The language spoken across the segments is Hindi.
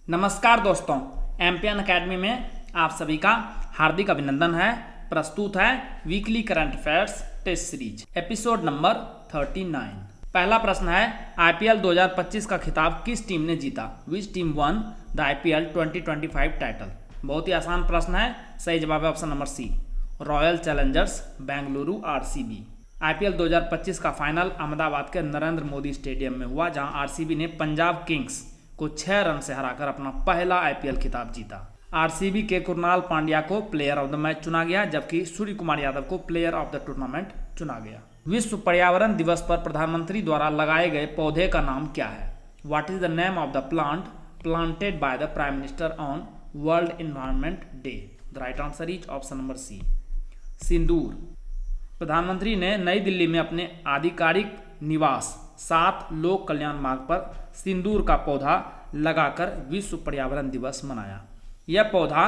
नमस्कार दोस्तों, एमपीएन एकेडमी में आप सभी का हार्दिक अभिनंदन है। प्रस्तुत है weekly current affairs test series episode number 39। पहला प्रश्न है, आईपीएल 2025 का खिताब किस टीम ने जीता? Which team won the IPL 2025 title? बहुत ही आसान प्रश्न है। सही जवाब है option number C, royal challengers Bengaluru RCB. IPL 2025 का फाइनल अहमदाबाद के नरेंद्र मोदी स्टेडियम में हुआ, जहां आरसीबी ने पंजाब किंग्स को 6 रन से हराकर अपना पहला आईपीएल खिताब जीता। आरसीबी के कुणाल पांड्या को प्लेयर ऑफ द मैच चुना गया, जबकि सूर्य कुमार यादव को प्लेयर ऑफ द टूर्नामेंट चुना गया। विश्व पर्यावरण दिवस पर प्रधानमंत्री द्वारा लगाए गए पौधे का नाम क्या है? What is the name of the plant planted by the prime minister on world environment day? The right answer is option number C, Sindoor. प्रधानमंत्री ने नई दिल्ली में अपने आधिकारिक निवास 7 लोक कल्याण मार्ग पर सिंदूर का पौधा लगाकर विश्व पर्यावरण दिवस मनाया। यह पौधा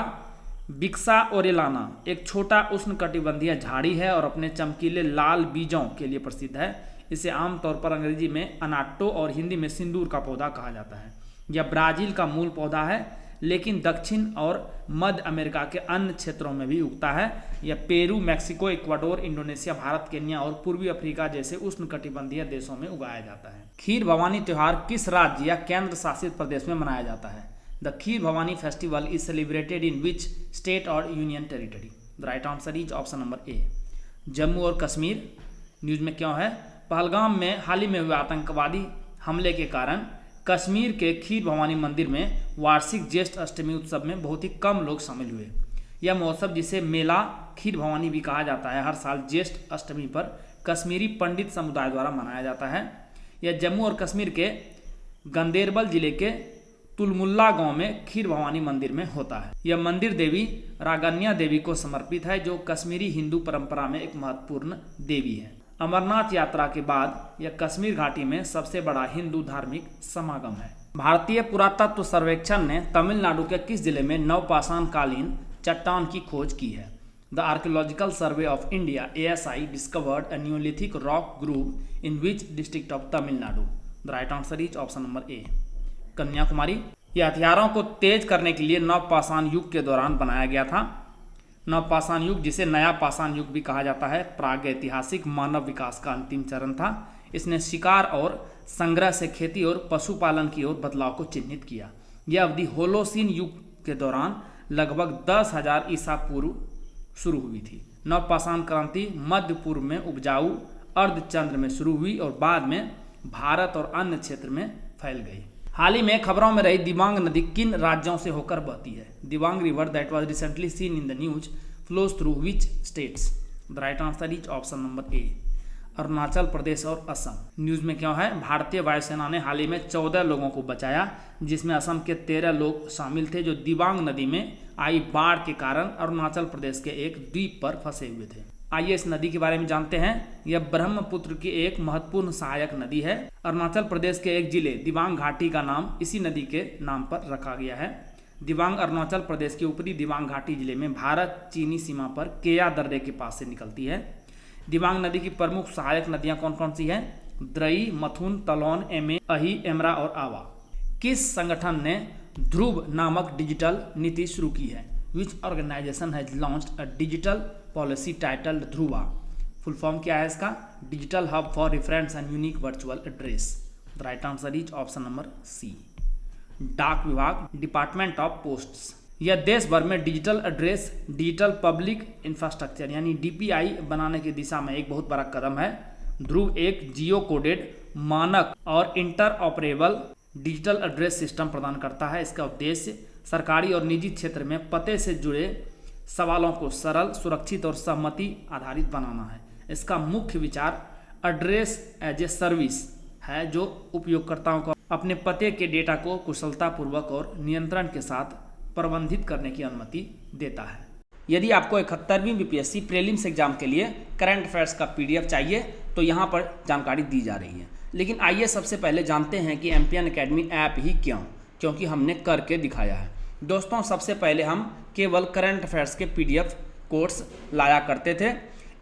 बिक्सा ओरेलाना एक छोटा उष्णकटिबंधीय झाड़ी है और अपने चमकीले लाल बीजों के लिए प्रसिद्ध है। इसे आमतौर पर अंग्रेजी में अनाटो और हिंदी में सिंदूर का पौधा कहा जाता है। यह ब्राजील का मूल पौधा है, लेकिन दक्षिण और मध्य अमेरिका के अन्य क्षेत्रों में भी उगता है। यह Peru, Mexico, Ecuador, Indonesia, Bharat, Kenya और पूर्वी अफ्रीका जैसे उष्णकटिबंधीय देशों में उगाया जाता है। खीर भवानी त्योहार किस राज्य या केंद्र शासित प्रदेश में मनाया जाता है? The Kheer Bhavani festival is celebrated in which state और union territory? The right answer is option number A, Jammu और कश्मीर। न्यूज में क्यों है? पहलगाम में हाल ही में हुए आतंकवादी हमले के कारण कश्मीर के खीर भवानी मंदिर में वार्षिक ज्येष्ठ अष्टमी उत्सव में बहुत ही कम लोग शामिल हुए। यह महोत्सव, जिसे मेला खीर भवानी भी कहा जाता है, हर साल ज्येष्ठ अष्टमी पर कश्मीरी पंडित समुदाय द्वारा मनाया जाता है। यह जम्मू और कश्मीर के गंदेरबल जिले के तुलमुल्ला गांव में खीर भवानी मंदिर में होता है। यह मंदिर देवी रागन्या देवी को समर्पित है, जो कश्मीरी हिंदू परंपरा में एक महत्वपूर्ण देवी है। अमरनाथ यात्रा के बाद यह कश्मीर घाटी में सबसे बड़ा हिंदू धार्मिक समागम है। भारतीय पुरातत्व सर्वेक्षण ने तमिलनाडु के किस जिले में नवपाषाण कालीन चट्टान की खोज की है? The archaeological survey of India ASI discovered a Neolithic rock groove in which district of Tamil Nadu? The right answer is option number ए, कन्याकुमारी। यह हथियारों को तेज करने के लिए नवपाषाण युग के दौरान बनाया गया था। नवपाषाण युग, जिसे नया पाषाण युग भी कहा जाता है, प्रागैतिहासिक मानव विकास का अंतिम चरण था। इसने शिकार और संग्रह से खेती और पशुपालन की ओर बदलाव को चिन्हित किया। यह अवधि होलोसीन युग के दौरान लगभग 10,000 ईसा पूर्व शुरू हुई थी। नवपाषाण क्रांति मध्य पूर्व में उपजाऊ अर्धचंद्र में शुरू हुई और बाद में भारत और अन्य क्षेत्र में फैल गई। हाल ही में खबरों में रही दिबांग नदी किन राज्यों से होकर बहती है? Dibang river that was recently seen in the news flows through which states? The right answer is option number A, Arunachal Pradesh और असम। न्यूज में क्यों है? भारतीय वायुसेना ने हाल ही में 14 लोगों को बचाया, जिसमें असम के 13 लोग शामिल थे, जो दिबांग नदी में आई बाढ़ के कारण अरुणाचल प्रदेश के एक द्वीप पर फंसे हुए थे। आइए इस नदी के बारे में जानते हैं। यह ब्रह्मपुत्र की एक महत्वपूर्ण सहायक नदी है। अरुणाचल प्रदेश के एक जिले दिबांग घाटी का नाम इसी नदी के नाम पर रखा गया है। दिबांग अरुणाचल प्रदेश के ऊपरी दिबांग घाटी जिले में भारत चीनी सीमा पर केया दर्रे के पास से निकलती है। दिबांग नदी की प्रमुख सहायक नदियां कौन कौन सी हैं? द्रई, मथुन, तलौन, एमे, अही, एमरा और आवा। किस संगठन ने ध्रुव नामक डिजिटल नीति शुरू की है? Which organisation has launched a digital policy titled Dhruva? Full form क्या है इसका? Digital hub for reference and unique virtual address. The right answer is option number C, डाक विभाग, डिपार्टमेंट ऑफ पोस्ट्स। यह देश भर में digital address, digital public infrastructure यानी DPI बनाने की दिशा में एक बहुत बड़ा कदम है। ध्रुव एक जियो कोडेड मानक और inter operable digital address system प्रदान करता है। इसका उद्देश्य सरकारी और निजी क्षेत्र में पते से जुड़े सवालों को सरल, सुरक्षित और सहमति आधारित बनाना है। इसका मुख्य विचार एड्रेस एज ए सर्विस है, जो उपयोगकर्ताओं को अपने पते के डेटा को कुशलतापूर्वक और नियंत्रण के साथ प्रबंधित करने की अनुमति देता है। यदि आपको 71वीं BPSC प्रीलिम्स एग्जाम के लिए करंट अफेयर्स का PDF चाहिए तो यहाँ पर जानकारी दी जा रही है। लेकिन आइए सबसे पहले जानते हैं कि एमपीएन एकेडमी ऐप ही क्यों, क्योंकि हमने करके दिखाया है। दोस्तों, सबसे पहले हम केवल करंट अफेयर्स के PDF कोर्स लाया करते थे।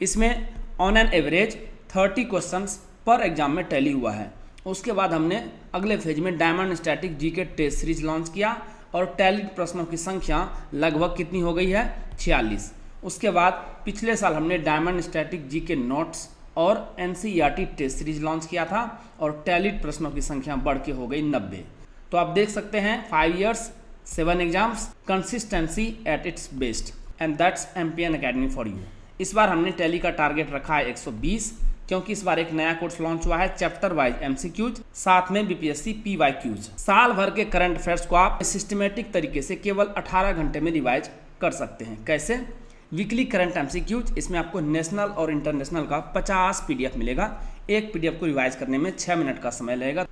इसमें ऑन एन एवरेज 30 क्वेश्चंस पर एग्जाम में टैली हुआ है। उसके बाद हमने अगले फेज में diamond static GK test series launch किया और टैली प्रश्नों की संख्या लगभग कितनी हो गई है, 46। उसके बाद पिछले साल हमने डायमंड स्टैटिक जीके नोट्स और एनसीईआरटी टेस्ट सीरीज लॉन्च किया था और टैलिड प्रश्नों की संख्या बढ़ के हो गई 90। तो आप देख सकते हैं 5 years 7 exams, consistency at its best, and that's MPN academy for you. इस बार हमने टैली का टारगेट रखा है 120, क्योंकि इस बार एक नया कोर्स लॉन्च हुआ है चैप्टर वाइज एमसीक्यूज, साथ में बीपीएससी पीवाईक्यूज। साल भर के करंट अफेयर्स को आप सिस्टमेटिक तरीके से केवल 18 घंटे में रिवाइज कर सकते हैं। कैसे? वीकली करंट एमसीक्यूज, इसमें आपको नेशनल और इंटरनेशनल का 50 पीडीएफ मिलेगा। एक पीडीएफ को रिवाइज करने में 6 मिनट का समय लगेगा,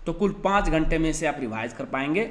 तो कुल 5 घंटे में इसे आप रिवाइज कर पाएंगे।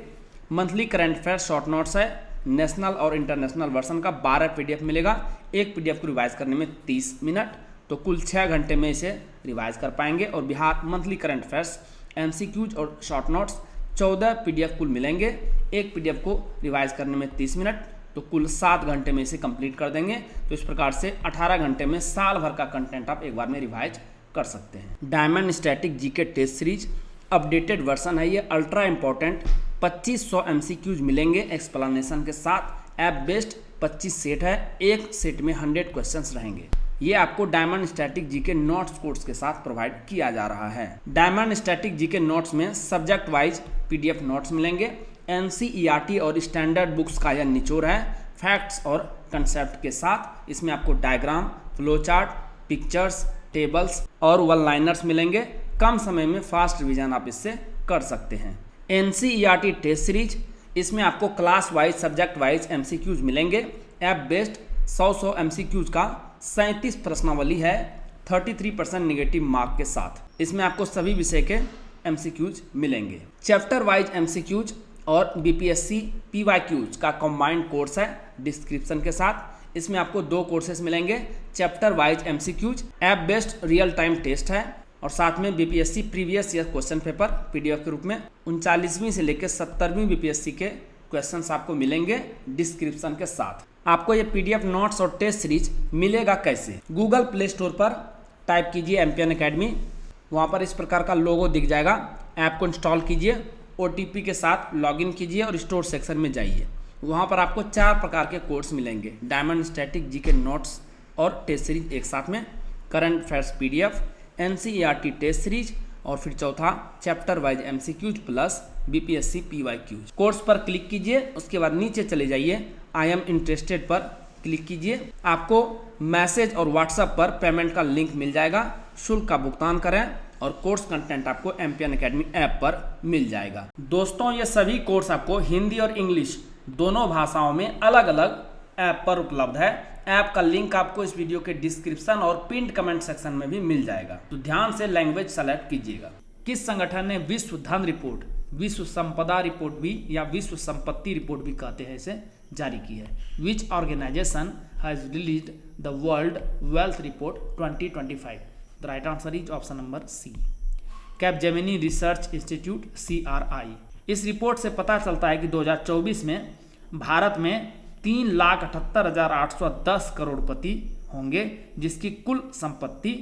Monthly current affairs short notes है, नेशनल और इंटरनेशनल वर्जन का 12 पीडीएफ मिलेगा। एक पीडीएफ को रिवाइज करने में 30 मिनट, तो कुल 6 घंटे में इसे रिवाइज कर पाएंगे। और Bihar monthly current affairs MCQs और शॉर्ट नोट्स 14 पीडीएफ कुल मिलेंगे। एक पीडीएफ को रिवाइज करने में 30 मिनट, तो कुल 7 घंटे में इसे कंप्लीट कर देंगे। तो इस प्रकार से 18 घंटे में साल भर का कंटेंट आप एक बार में रिवाइज कर सकते हैं। Diamond static GK test series updated version है, ये अल्ट्रा इंपॉर्टेंट 2500 एमसीक्यूज मिलेंगे एक्सप्लेनेशन के साथ। ऐप बेस्ड 25 सेट है, एक सेट में 100 क्वेश्चंस रहेंगे। ये आपको diamond static GK notes course के साथ प्रोवाइड किया जा रहा है। डायमंड स्टैटिक जीके नोट्स में सब्जेक्ट वाइज पीडीएफ नोट्स मिलेंगे। एनसीईआरटी और स्टैंडर्ड बुक्स का यह निचोड़ है, फैक्ट्स और कंसेप्ट के साथ। इसमें आपको diagram, flow chart, pictures, tables और वन लाइनर्स मिलेंगे। कम समय में फास्ट रिवीजन आप इससे कर सकते हैं। एनसीईआरटी टेस्ट सीरीज, इसमें आपको class wise subject wise MCQs मिलेंगे। ऐप बेस्ड 100 एमसीक्यूज का 37 प्रश्नावली है, 33% नेगेटिव मार्क के साथ। इसमें आपको सभी विषय के एमसीक्यूज मिलेंगे। चैप्टर वाइज एमसीक्यूज और बीपीएससी पीवाईक्यूज का कंबाइंड कोर्स है डिस्क्रिप्शन के साथ। इसमें आपको 2 कोर्सेज मिलेंगे, chapter wise MCQs, app based real time test है, और साथ में BPSC previous year question paper PDF के रूप में 39वीं से लेकर 70वीं बीपीएससी के क्वेश्चंस आपको मिलेंगे डिस्क्रिप्शन के साथ। आपको ये पीडीएफ नोट्स और टेस्ट सीरीज मिलेगा कैसे? गूगल प्ले स्टोर पर टाइप कीजिए एमपीएन अकेडमी, वहाँ पर इस प्रकार का लोगो दिख जाएगा। ऐप को इंस्टॉल कीजिए, ओटीपी के साथ लॉगिन कीजिए और स्टोर सेक्शन में जाइए। वहाँ पर आपको 4 प्रकार के कोर्स मिलेंगे, डायमंड स्टैटिक जीके नोट्स और टेस्ट सीरीज एक साथ में, current affairs PDF, NCERT test series, और फिर चौथा chapter wise MCQs plus BPSC PYQs. Course पर क्लिक कीजिए, उसके बाद नीचे चले जाइए, आई एम इंटरेस्टेड पर क्लिक कीजिए। आपको मैसेज और व्हाट्सएप पर पेमेंट का लिंक मिल जाएगा। शुल्क का भुगतान करें और कोर्स कंटेंट आपको एमपीएन अकेडमी ऐप पर मिल जाएगा। दोस्तों, ये सभी कोर्स आपको हिंदी और इंग्लिश दोनों भाषाओं में अलग अलग ऐप पर उपलब्ध है। ऐप का लिंक आपको इस वीडियो के डिस्क्रिप्शन और पिंड कमेंट सेक्शन में भी मिल जाएगा, तो ध्यान से लैंग्वेज सेलेक्ट कीजिएगा। किस संगठन ने विश्व धन रिपोर्ट, विश्व संपदा रिपोर्ट भी या विश्व संपत्ति रिपोर्ट भी कहते हैं, इसे जारी की है? Which organisation has released the world wealth report 2025? The right answer is option number C, Capgemini research institute CRI। इस रिपोर्ट से पता चलता है कि 2024 में भारत में 3,78,810 करोड़पति होंगे, जिसकी कुल संपत्ति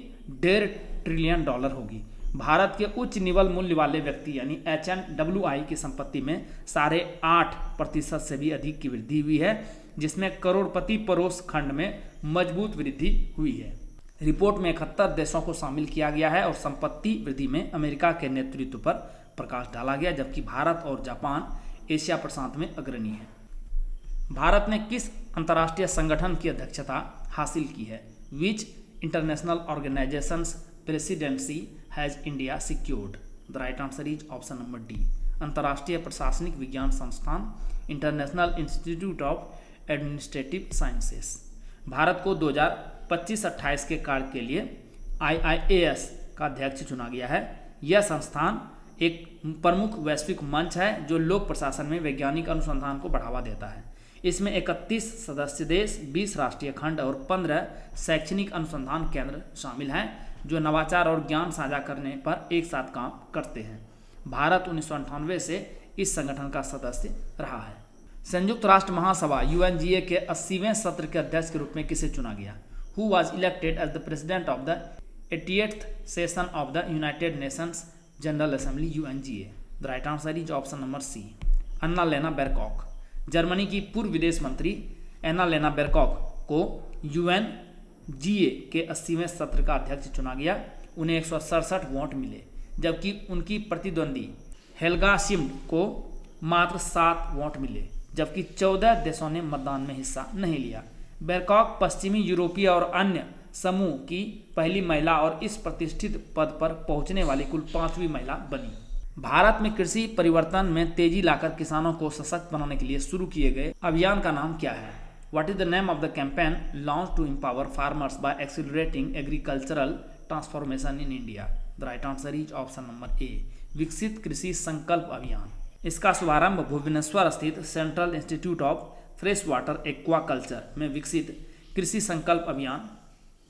$1.5 ट्रिलियन होगी। भारत के उच्च निवल मूल्य वाले व्यक्ति यानी HNWI की संपत्ति में 8.5% से भी अधिक की वृद्धि हुई है, जिसमें करोड़पति पड़ोस खंड में मजबूत वृद्धि हुई है। रिपोर्ट में 71 देशों को शामिल किया गया है और संपत्ति वृद्धि में अमेरिका के नेतृत्व पर प्रकाश डाला गया, जबकि भारत और जापान एशिया प्रशांत में अग्रणी है। भारत ने किस अंतर्राष्ट्रीय संगठन की अध्यक्षता हासिल की है? विच international organisations presidency has India secured? The right answer is option number D, अंतर्राष्ट्रीय प्रशासनिक विज्ञान संस्थान, international institute of administrative sciences. Bharat को 2025-28 के कार्य के लिए IIAS का अध्यक्ष चुना गया है। यह संस्थान एक प्रमुख वैश्विक मंच है जो लोक प्रशासन में वैज्ञानिक अनुसंधान को बढ़ावा देता है। इसमें 31 सदस्य देश, 20 राष्ट्रीय खंड और 15 शैक्षणिक अनुसंधान केंद्र शामिल हैं, जो नवाचार और ज्ञान साझा करने पर एक साथ काम करते हैं। भारत 1998 से इस संगठन का सदस्य रहा है। संयुक्त राष्ट्र महासभा UNGA के 80वें सत्र के अध्यक्ष के रूप में किसे चुना गया? Who was elected as the president of the 88th session of the United Nations General Assembly UNGA? The right answer is option number C, Annalena Baerbock. Germany की पूर्व विदेश मंत्री अन्नालेना बैरकॉक को UNGA के 80वें सत्र का अध्यक्ष चुना गया। उन्हें 167 वोट मिले, जबकि उनकी प्रतिद्वंदी हेल्गा शिम्ड को मात्र 7 वोट मिले, जबकि 14 देशों ने मतदान में हिस्सा नहीं लिया। बैरकॉक पश्चिमी यूरोपीय और अन्य समूह की पहली महिला और इस प्रतिष्ठित पद पर पहुंचने वाली कुल 5वीं महिला बनी। भारत में कृषि परिवर्तन में तेजी लाकर किसानों को सशक्त बनाने के लिए शुरू किए गए अभियान का नाम क्या है? What is the name of the campaign launched to empower farmers by accelerating agricultural transformation in India? The right answer is option number A, विकसित कृषि संकल्प अभियान। इसका शुभारंभ भुवनेश्वर स्थित central institute of fresh water aquaculture में विकसित कृषि संकल्प अभियान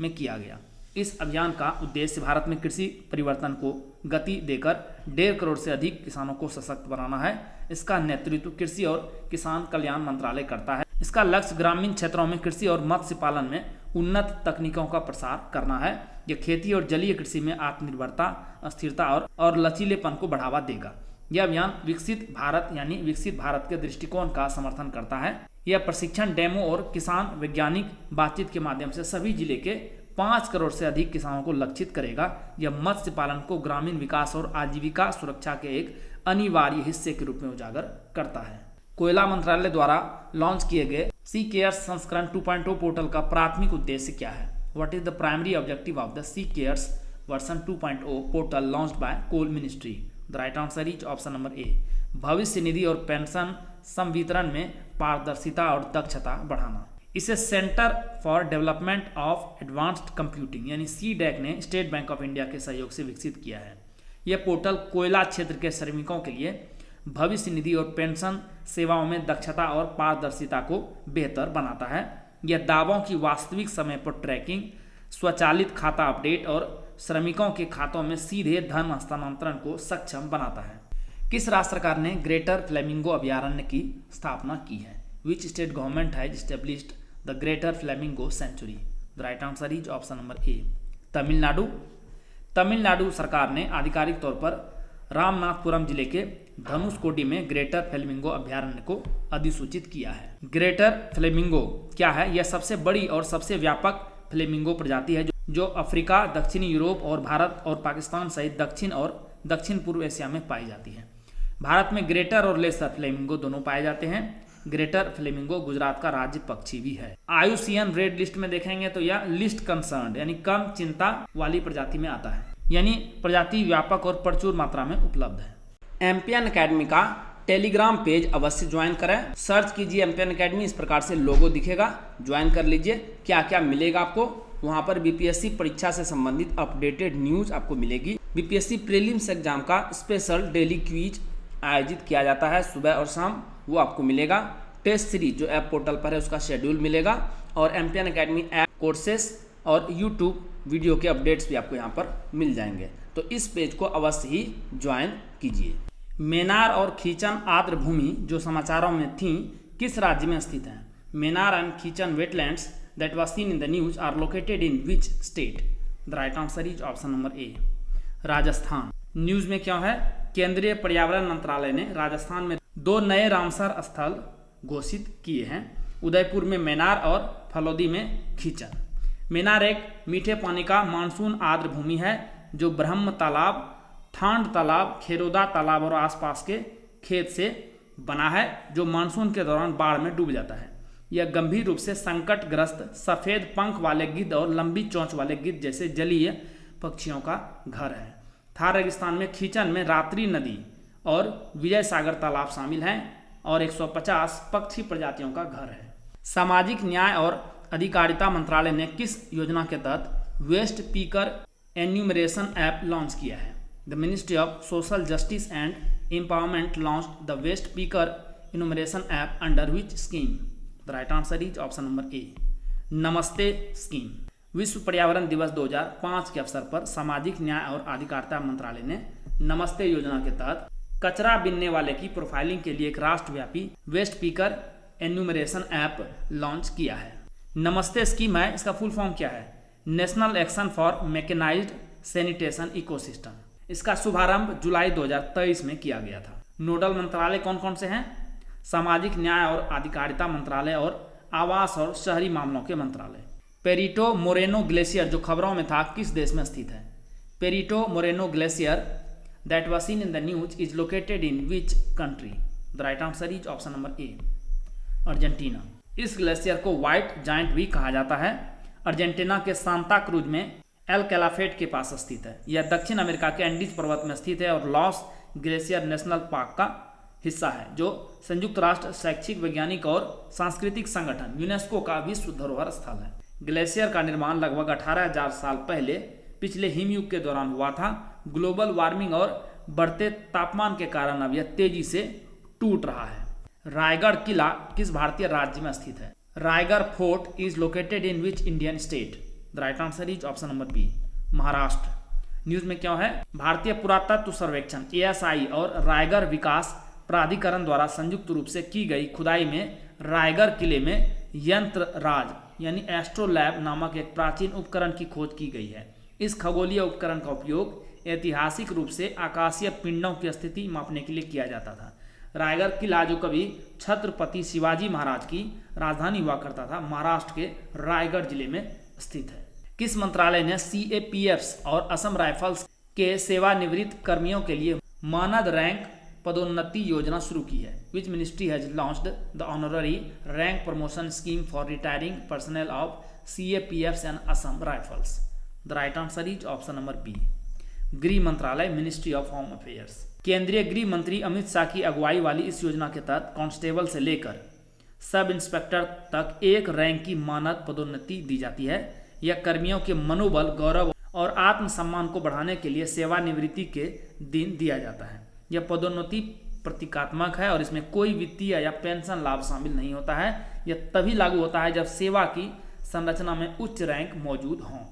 में किया गया। इस अभियान का उद्देश्य भारत में कृषि परिवर्तन को गति देकर 1.5 करोड़ से अधिक किसानों को सशक्त बनाना है। इसका नेतृत्व कृषि और किसान कल्याण मंत्रालय करता है। इसका लक्ष्य ग्रामीण क्षेत्रों में कृषि और मत्स्य पालन में उन्नत तकनीकों का प्रसार करना है। यह खेती और जलीय कृषि में आत्मनिर्भरता, स्थिरता और लचीलेपन को बढ़ावा देगा। यह अभियान विकसित भारत यानी विकसित भारत के दृष्टिकोण का समर्थन करता है। यह प्रशिक्षण, डेमो और किसान वैज्ञानिक बातचीत के माध्यम से सभी जिले के 5 करोड़ से अधिक किसानों को लक्षित करेगा। यह मत्स्य पालन को ग्रामीण विकास और आजीविका सुरक्षा के एक अनिवार्य हिस्से के रूप में उजागर करता है। कोयला मंत्रालय द्वारा लॉन्च किए गए सी केयर्स संस्करण 2.0 पोर्टल का प्राथमिक उद्देश्य क्या है? What is the primary objective of the C CARES version 2.0 portal launched by coal ministry? The right answer is option number A, भविष्य निधि और पेंशन संवितरण में पारदर्शिता और दक्षता बढ़ाना। इसे centre for development of advanced computing यानी CDAC ने स्टेट बैंक ऑफ इंडिया के सहयोग से विकसित किया है। यह पोर्टल कोयला क्षेत्र के श्रमिकों के लिए भविष्य निधि और पेंशन सेवाओं में दक्षता और पारदर्शिता को बेहतर बनाता है। यह दावों की वास्तविक समय पर ट्रैकिंग, स्वचालित खाता अपडेट और श्रमिकों के खातों में सीधे धन हस्तांतरण को सक्षम बनाता है। किस राज्य सरकार ने ग्रेटर फ्लेमिंगो अभयारण्य की स्थापना की है? Which state government has established the greater flamingo sanctuary? The right answer is option number A, Tamil Nadu. Tamil Nadu सरकार ने आधिकारिक तौर पर रामनाथपुरम जिले के धनुषकोडी में ग्रेटर फ्लेमिंगो अभयारण्य को अधिसूचित किया है। ग्रेटर फ्लेमिंगो क्या है? यह सबसे बड़ी और सबसे व्यापक फ्लेमिंगो प्रजाति है जो अफ्रीका, दक्षिणी यूरोप और भारत और पाकिस्तान सहित दक्षिण और दक्षिण पूर्व एशिया में पाई जाती है। भारत में ग्रेटर और लेसर फ्लेमिंगो दोनों पाए जाते हैं। ग्रेटर फ्लेमिंगो गुजरात का राज्य पक्षी भी है। IUCN रेड लिस्ट में देखेंगे तो यह लिस्ट कंसर्न्ड यानी कम चिंता वाली प्रजाति में आता है, यानी प्रजाति व्यापक और प्रचुर मात्रा में उपलब्ध है। एम्पियन अकेडमी का टेलीग्राम पेज अवश्य ज्वाइन करें। सर्च कीजिए एम्पियन अकेडमी, इस प्रकार से लोगो दिखेगा, ज्वाइन कर लीजिए। क्या क्या मिलेगा आपको? वहाँ पर BPSC परीक्षा से संबंधित अपडेटेड न्यूज आपको मिलेगी। BPSC प्रीलिम्स एग्जाम का स्पेशल डेली क्विज आयोजित किया जाता है सुबह और शाम, वो आपको मिलेगा। टेस्ट सीरीज जो ऐप पोर्टल पर है उसका शेड्यूल मिलेगा और एम्पियन अकेडमी ऐप कोर्सेस और यूट्यूब वीडियो के अपडेट्स भी आपको यहाँ पर मिल जाएंगे। तो इस पेज को अवश्य ही ज्वाइन कीजिए। मेनार और खींचन आर्द्र भूमि जो समाचारों में थी किस राज्य में स्थित है? Maynard and खींचन wetlands that was seen in the news are located in which state? The right answer is option number A, Rajasthan. News में क्या है? केंद्रीय पर्यावरण मंत्रालय ने राजस्थान में 2 नए रामसर स्थल घोषित किए हैं, उदयपुर में मेनार और फलोदी में खींचन। मेनार एक मीठे पानी का मानसून आर्द्र भूमि है जो ब्रह्म तालाब, थांड तालाब, खेरोदा तालाब और आसपास के खेत से बना है, जो मानसून के दौरान बाढ़ में डूब जाता है। यह गंभीर रूप से संकटग्रस्त सफेद पंख वाले गिद्ध और लंबी चोंच वाले गिद्ध जैसे जलीय पक्षियों का घर है। थार रेगिस्तान में खींचन में रात्रि नदी और विजय सागर तालाब शामिल हैं और 150 पक्षी प्रजातियों का घर है। सामाजिक न्याय और अधिकारिता मंत्रालय ने किस योजना के तहत waste picker enumeration app launch किया है? The ministry of social justice and empowerment launched the waste picker enumeration app under which scheme? The right answer is option number A, Namaste scheme. विश्व पर्यावरण दिवस 2005 के अवसर पर सामाजिक न्याय और अधिकारिता मंत्रालय ने नमस्ते योजना के तहत कचरा बीनने वाले की प्रोफाइलिंग के लिए एक राष्ट्रव्यापी waste picker enumeration app launch किया है। नमस्ते स्कीम है, इसका फुल फॉर्म क्या है? National action for mechanized sanitation ecosystem. इसका शुभारंभ जुलाई 2023 में किया गया था। नोडल मंत्रालय कौन कौन से हैं? सामाजिक न्याय और अधिकारिता मंत्रालय और आवास और शहरी मामलों के मंत्रालय। पेरिटो मोरेनो ग्लेशियर जो खबरों में था किस देश में स्थित है? Pareto Moreno glacier that was scene in the news is located in which country? The right answer is option number A, Argentina. इस ग्लेशियर को व्हाइट जायंट भी कहा जाता है। अर्जेंटीना के सांता क्रूज में एल कैलाफेट के पास स्थित है। यह दक्षिण अमेरिका के एंडीज पर्वत में स्थित है और लॉस ग्लेशियर नेशनल पार्क का हिस्सा है, जो संयुक्त राष्ट्र शैक्षिक, वैज्ञानिक और सांस्कृतिक संगठन यूनेस्को का विश्व धरोहर स्थल है। ग्लेशियर का निर्माण लगभग 18,000 साल पहले पिछले हिमयुग के दौरान हुआ था। ग्लोबल वार्मिंग और बढ़ते तापमान के कारण अब यह तेजी से टूट रहा है। रायगढ़ किला किस भारतीय राज्य में स्थित है? Raigad fort is located in which Indian state? The right answer is option number B, Maharashtra. News में क्या है? भारतीय पुरातत्व सर्वेक्षण ASI और रायगढ़ विकास प्राधिकरण द्वारा संयुक्त रूप से की गई खुदाई में रायगढ़ किले में यंत्र राज यानी एस्ट्रोलैब नामक एक प्राचीन उपकरण की खोज की गई है। इस खगोलीय उपकरण का उपयोग ऐतिहासिक रूप से आकाशीय पिंडों की स्थिति मापने के लिए किया जाता था। रायगढ़ किला जो कभी छत्रपति शिवाजी महाराज की राजधानी हुआ करता था, महाराष्ट्र के रायगढ़ जिले में स्थित है। किस मंत्रालय ने CAPFs और असम राइफल्स के सेवानिवृत्त कर्मियों के लिए मानद रैंक पदोन्नति योजना शुरू की है? Which ministry has launched the honorary rank promotion scheme for retiring personnel of CAPFs and Assam rifles? The right answer is option number B, गृह मंत्रालय, मिनिस्ट्री ऑफ होम अफेयर्स। केंद्रीय गृह मंत्री अमित शाह की अगुवाई वाली इस योजना के तहत कांस्टेबल से लेकर सब इंस्पेक्टर तक एक रैंक की मानद पदोन्नति दी जाती है। यह कर्मियों के मनोबल, गौरव और आत्मसम्मान को बढ़ाने के लिए सेवानिवृत्ति के दिन दिया जाता है। यह पदोन्नति प्रतीकात्मक है और इसमें कोई वित्तीय या पेंशन लाभ शामिल नहीं होता है। यह तभी लागू होता है जब सेवा की संरचना में उच्च रैंक मौजूद हों।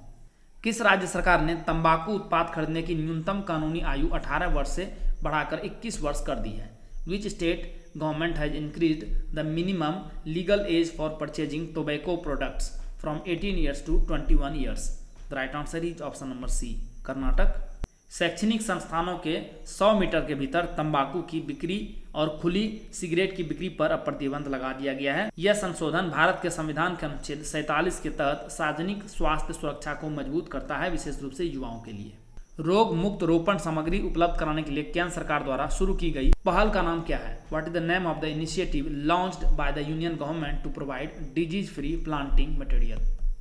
किस राज्य सरकार ने तंबाकू उत्पाद खरीदने की न्यूनतम कानूनी आयु 18 वर्ष से बढ़ाकर 21 वर्ष कर दी है? Which state government has increased the minimum legal age for purchasing tobacco products from 18 years to 21 years? The right answer is option number C, Karnataka. शैक्षणिक संस्थानों के 100 मीटर के भीतर तंबाकू की बिक्री और खुली सिगरेट की बिक्री पर अब प्रतिबंध लगा दिया गया है। यह संशोधन भारत के संविधान के अनुच्छेद 47 के तहत सार्वजनिक स्वास्थ्य सुरक्षा को मजबूत करता है, विशेष रूप से युवाओं के लिए। रोग मुक्त रोपण सामग्री उपलब्ध कराने के लिए केंद्र सरकार द्वारा शुरू की गई पहल का नाम क्या है? What is the name of the initiative launched by the union government to provide disease free planting material?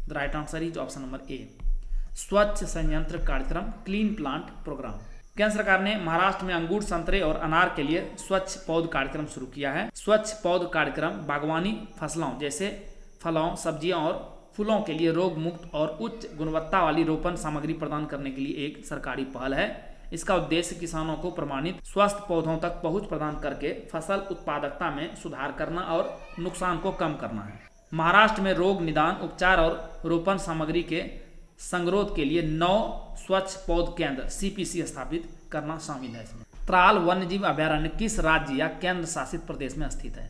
The right answer is option number A, Swachh Sanyantra कार्यक्रम, क्लीन प्लांट प्रोग्राम। केंद्र सरकार ने महाराष्ट्र में अंगूर, संतरे और अनार के लिए स्वच्छ पौध कार्यक्रम शुरू किया है। स्वच्छ पौध कार्यक्रम बागवानी फसलों जैसे फलों, सब्जियों और फूलों के लिए रोग मुक्त और उच्च गुणवत्ता वाली रोपण सामग्री प्रदान करने के लिए एक सरकारी पहल है। इसका उद्देश्य किसानों को प्रमाणित स्वस्थ पौधों तक पहुंच प्रदान करके फसल उत्पादकता में सुधार करना और नुकसान को कम करना है। महाराष्ट्र में रोग निदान, उपचार और रोपण सामग्री के संगरोध के लिए 9 स्वच्छ पौध केंद्र CPC स्थापित करना शामिल है। इसमें त्राल वन्यजीव अभयारण्य किस राज्य या केंद्र शासित प्रदेश में स्थित है?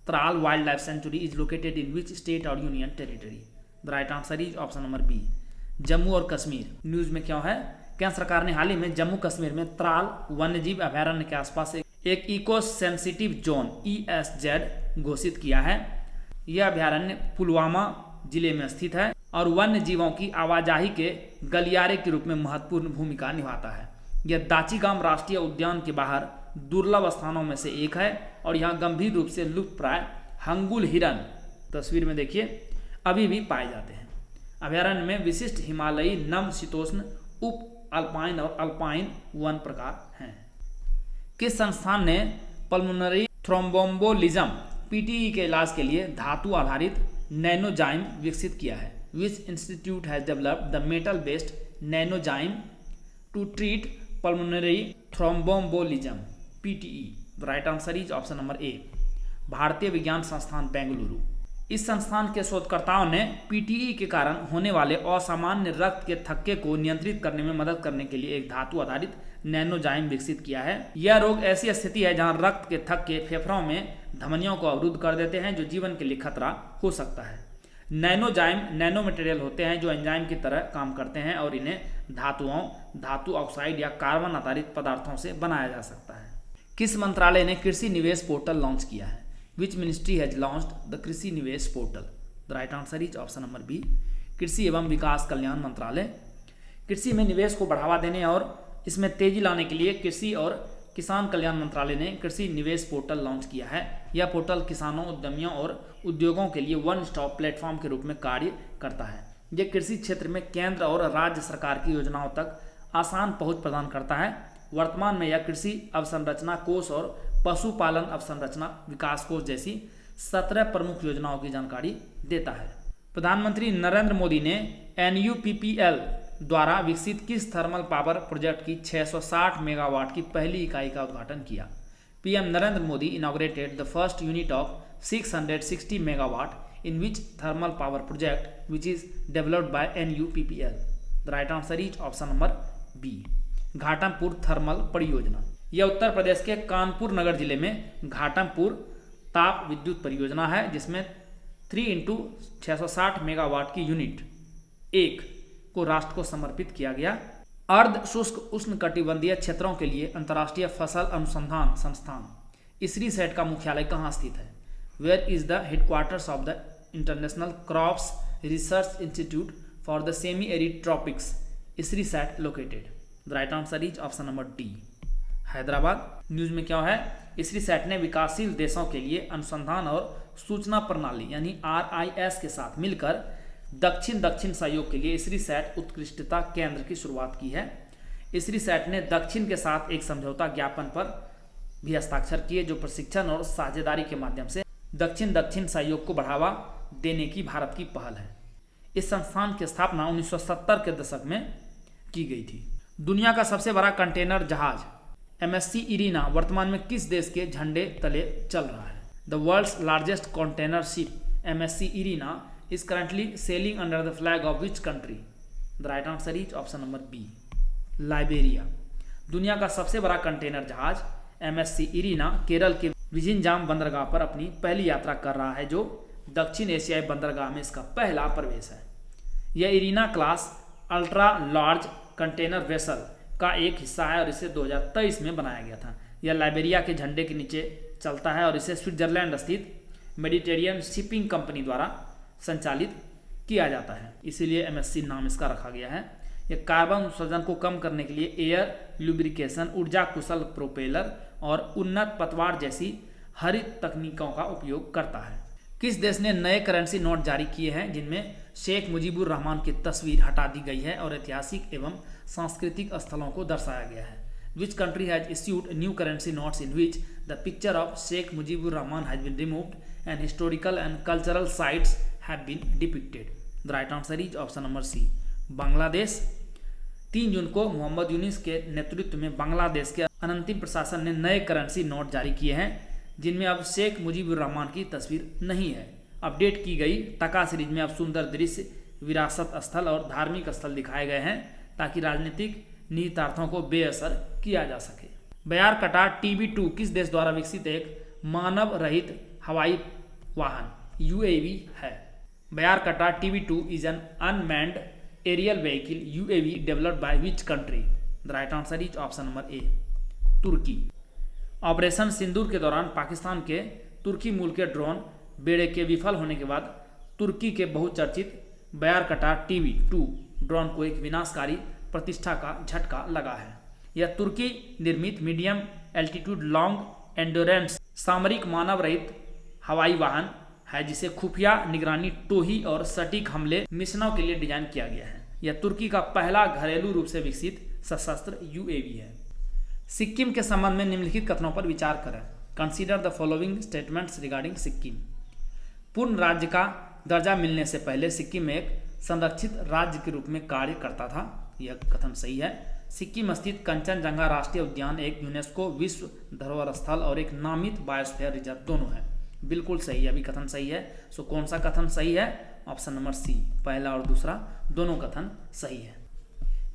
Tral wildlife sanctuary is located in which state और union territory? The right answer is option number B, Jammu और कश्मीर। न्यूज में क्या है? केंद्र सरकार ने हाल ही में जम्मू कश्मीर में त्राल वन्यजीव अभयारण्य के आसपास एक इको सेंसिटिव जोन ESZ घोषित किया है। यह अभयारण्य पुलवामा जिले में स्थित है और वन्य जीवों की आवाजाही के गलियारे के रूप में महत्वपूर्ण भूमिका निभाता है। यह दाचीगाम राष्ट्रीय उद्यान के बाहर दुर्लभ स्थानों में से एक है और यहाँ गंभीर रूप से लुप्त प्राय हंगुल हिरन, तस्वीर में देखिए, अभी भी पाए जाते हैं। अभयारण्य में विशिष्ट हिमालयी नम शीतोष्ण उप अल्पाइन और अल्पाइन वन प्रकार हैं। किस संस्थान ने पल्मोनरी थ्रोम्बोम्बोलिज्म PTE के इलाज के लिए धातु आधारित नैनोजाइम विकसित किया है? Which institute has developed the metal based nanozyme to treat pulmonary thromboembolism PTE? The right answer is option number A, Bharatiya Vigyan संस्थान बेंगलुरु। इस संस्थान के शोधकर्ताओं ने PTE के कारण होने वाले असामान्य रक्त के थक्के को नियंत्रित करने में मदद करने के लिए एक धातु आधारित नैनोजाइम विकसित किया है। यह रोग ऐसी स्थिति है जहां रक्त के थक्के फेफड़ों में धमनियों को अवरुद्ध कर देते हैं, जो जीवन के लिए खतरा हो सकता है। नैनोजाइम नैनो मटेरियल होते हैं जो एंजाइम की तरह काम करते हैं और इन्हें धातुओं, धातु ऑक्साइड या कार्बन आधारित पदार्थों से बनाया जा सकता है। किस मंत्रालय ने कृषि निवेश पोर्टल लॉन्च किया है? Which ministry has launched the Krishi Nivesh portal? The right answer is option number B, कृषि एवं विकास कल्याण मंत्रालय। कृषि में निवेश को बढ़ावा देने और इसमें तेजी लाने के लिए कृषि और किसान कल्याण मंत्रालय ने कृषि निवेश पोर्टल लॉन्च किया है। यह पोर्टल किसानों, उद्यमियों और उद्योगों के लिए वन स्टॉप प्लेटफॉर्म के रूप में कार्य करता है। यह कृषि क्षेत्र में केंद्र और राज्य सरकार की योजनाओं तक आसान पहुंच प्रदान करता है। वर्तमान में यह कृषि अवसंरचना कोष और पशुपालन अवसंरचना विकास कोष जैसी 17 प्रमुख योजनाओं की जानकारी देता है। प्रधानमंत्री नरेंद्र मोदी ने NUPPL द्वारा विकसित किस थर्मल पावर प्रोजेक्ट की 660 मेगावाट की पहली इकाई का उद्घाटन किया? PM Narendra Modi inaugurated the first unit of 660 megawatt in which thermal power project which is developed by NUPPL? The right answer is option number B, Ghatampur thermal परियोजना। यह उत्तर प्रदेश के कानपुर नगर जिले में घाटमपुर ताप विद्युत परियोजना है, जिसमें 3x660 मेगावाट की यूनिट 1 को राष्ट्र को समर्पित किया गया। अर्ध शुष्क उष्णकटिबंधीय क्षेत्रों के लिए अंतर्राष्ट्रीय फसल अनुसंधान संस्थान ISRI-SAT का मुख्यालय कहाँ स्थित है? Where is the headquarters of the International Crops Research Institute for the Semi-Arid Tropics ISRI-SAT located? The right answer is option number D, Hyderabad. News में क्या है? ISRI-SAT ने विकासशील देशों के लिए अनुसंधान और सूचना प्रणाली यानी RIS के साथ मिलकर दक्षिण सहयोग के लिए ISRI-SAT उत्कृष्टता केंद्र की शुरुआत की है। ISRI-SAT ने दक्षिण के साथ एक समझौता ज्ञापन पर भी हस्ताक्षर किए, जो प्रशिक्षण और साझेदारी के माध्यम से दक्षिण सहयोग को बढ़ावा देने की भारत की पहल है। इस संस्थान की स्थापना 1970 के दशक में की गई थी। दुनिया का सबसे बड़ा कंटेनर जहाज MSC इरीना वर्तमान में किस देश के झंडे तले चल रहा है? The world's largest container ship MSC Irina is currently sailing under the flag of which country? The right answer is option number B, Liberia. दुनिया का सबसे बड़ा कंटेनर जहाज MSC इरीना केरल के विजिंजाम बंदरगाह पर अपनी पहली यात्रा कर रहा है, जो दक्षिण एशियाई बंदरगाह में इसका पहला प्रवेश है। यह Irina class ultra large container vessel का एक हिस्सा है और इसे 2023 में बनाया गया था। यह लाइबेरिया के झंडे के नीचे चलता है और इसे स्विट्जरलैंड स्थित मेडिटेरियन शिपिंग कंपनी द्वारा संचालित किया जाता है, इसीलिए MSC नाम इसका रखा गया है। यह कार्बन उत्सर्जन को कम करने के लिए एयर लुब्रिकेशन, ऊर्जा कुशल प्रोपेलर और उन्नत पतवार जैसी हरित तकनीकों का उपयोग करता है। किस देश ने नए करेंसी नोट जारी किए हैं जिनमें शेख मुजीबुर रहमान की तस्वीर हटा दी गई है और ऐतिहासिक एवं सांस्कृतिक स्थलों को दर्शाया गया है? Which country has issued new currency notes in which the picture of Sheikh Mujibur Rahman has been removed and historical and cultural sites have been depicted? The right answer is option number C, Bangladesh. 3 जून को मोहम्मद यूनिस के नेतृत्व में बांग्लादेश के अंतिम प्रशासन ने नए करेंसी नोट जारी किए हैं, जिनमें अब शेख मुजीबुर रहमान की तस्वीर नहीं है। अपडेट की गई टका सीरीज में अब सुंदर दृश्य, विरासत स्थल और धार्मिक स्थल दिखाए गए हैं, ताकि राजनीतिक निहितार्थों को बेअसर किया जा सके। बयारकटा TB2 किस देश द्वारा विकसित एक मानव रहित हवाई वाहन UAV है? Bayraktar TB2 is an unmanned aerial vehicle UAV developed by which country? The right answer is option number A, तुर्की। ऑपरेशन सिंदूर के दौरान पाकिस्तान के तुर्की मूल के ड्रोन बेड़े के विफल होने के बाद तुर्की के बहुचर्चित बयारकटा TB2 ड्रोन को एक विनाशकारी प्रतिष्ठा का झटका लगा है। यह तुर्की निर्मित मीडियम एल्टीट्यूड लॉन्ग एंडोरेंस सामरिक मानव रहित हवाई वाहन है, जिसे खुफिया निगरानी, टोही और सटीक हमले मिशनों के लिए डिजाइन किया गया है। यह तुर्की का पहला घरेलू रूप से विकसित सशस्त्र UAV है। सिक्किम के संबंध में निम्नलिखित कथनों पर विचार करें। Consider the following statements regarding Sikkim. पूर्ण राज्य का दर्जा मिलने से पहले सिक्किम एक संरक्षित राज्य के रूप में कार्य करता था, यह कथन सही है। सिक्किम स्थित कंचनजंगा राष्ट्रीय उद्यान एक यूनेस्को विश्व धरोहर स्थल और एक नामित बायोस्फीयर रिजर्व दोनों है, बिल्कुल सही है, अभी कथन सही है। सो कौन सा कथन सही है? ऑप्शन नंबर सी, पहला और दूसरा दोनों कथन सही है।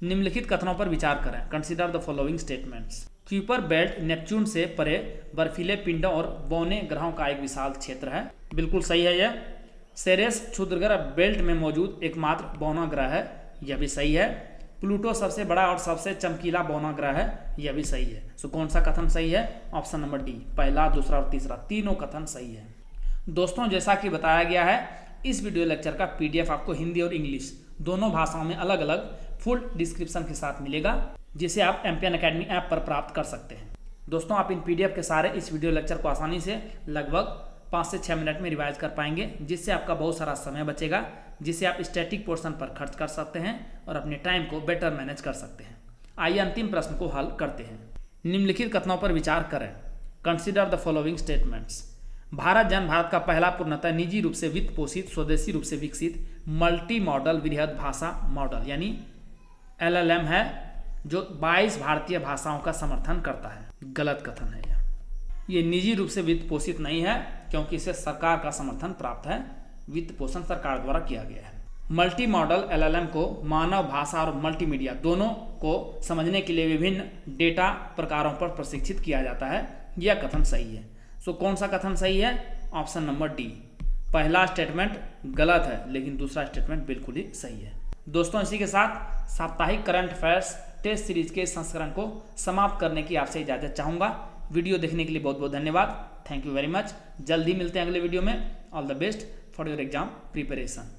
निम्नलिखित कथनों पर विचार करें। Consider the following statements. Kuiper belt Neptune से परे बर्फीले पिंडों और बौने ग्रहों का एक विशाल क्षेत्र है, बिल्कुल सही है यह। सेरेस क्षुद्रग्रह बेल्ट में मौजूद एकमात्र बौना ग्रह है, यह भी सही है। प्लूटो सबसे बड़ा और सबसे चमकीला बौना ग्रह है, यह भी सही है। सो कौन सा कथन सही है? ऑप्शन नंबर डी, पहला, दूसरा और तीसरा तीनों कथन सही है। दोस्तों जैसा कि बताया गया है, इस वीडियो लेक्चर का PDF आपको हिंदी और इंग्लिश दोनों भाषाओं में अलग अलग फुल डिस्क्रिप्शन के साथ मिलेगा, जिसे आप एम्पियन अकेडमी ऐप पर प्राप्त कर सकते हैं। दोस्तों आप इन PDF के सारे इस वीडियो लेक्चर को आसानी से लगभग 5 से 6 मिनट में रिवाइज कर पाएंगे, जिससे आपका बहुत सारा समय बचेगा, जिसे आप स्टैटिक पोर्शन पर खर्च कर सकते हैं और अपने टाइम को बेटर मैनेज कर सकते हैं। आइए अंतिम प्रश्न को हल करते हैं। निम्नलिखित कथनों पर विचार करें। Consider the following statements. Bharat का पहला पूर्णतः निजी रूप से वित्त पोषित, स्वदेशी रूप से विकसित मल्टी मॉडल वृहद भाषा मॉडल यानी LLM है, जो 22 भारतीय भाषाओं का समर्थन करता है। गलत कथन है ये निजी रूप से वित्त पोषित नहीं है, क्योंकि इसे सरकार का समर्थन प्राप्त है। वित्त पोषण सरकार द्वारा किया गया है। मल्टी मॉडल LLM को मानव भाषा और मल्टीमीडिया दोनों को समझने के लिए विभिन्न डेटा प्रकारों पर प्रशिक्षित किया जाता है। यह कथन सही है। सो कौन सा कथन सही है? Option number D. पहला स्टेटमेंट गलत है, लेकिन दूसरा स्टेटमेंट बिल्कुल ही सही है। दोस्तों इसी के साथ साप्ताहिक करंट अफेयर्स टेस्ट सीरीज के संस्करण को समाप्त करने की आपसे इजाजत चाहूँगा। वीडियो देखने के लिए बहुत बहुत धन्यवाद। Thank you very much. जल्दी मिलते हैं अगले वीडियो में। All the best for your exam preparation.